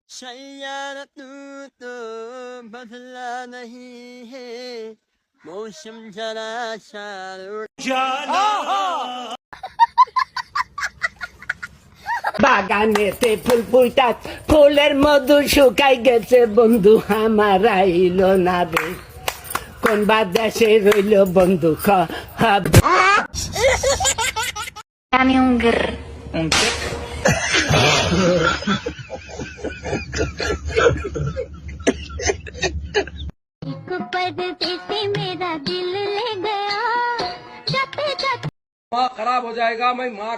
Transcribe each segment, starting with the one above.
सैयारत तो बदला नहीं है मौसम जरा বাগানেতে ফুল ফুইটাত ফুলের মধু শুকাই গেছে বন্ধু আমার আইলো না রে কোন বা দেশে রইল বন্ধু يعني انقر एक परदेसी मेरा दिल ले गया जाते जाते माँ खराब हो जाएगा मैं माँ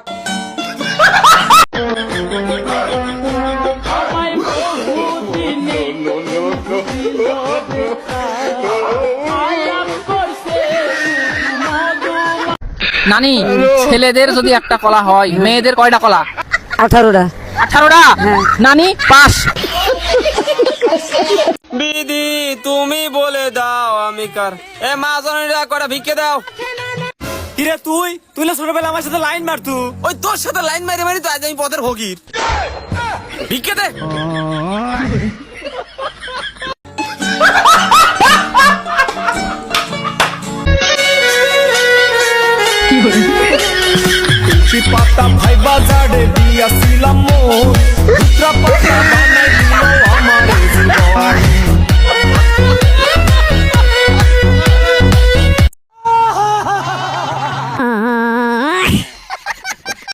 নানি ছেলেদের যদি একটা কলা হয় মেয়েদের কয়টা কলা? 18টা 18টা। নানি পাস। বিধি তুমি বলে দাও আমি কার এ মা জননীরা কটা ভিক্ষে দাও। কিরে তুই না ছোটবেলা আমার সাথে লাইন মারতু ওই তোর সাথে লাইন মারি মারি তো আজ আমি পথের ফকির ভিক্ষে দে।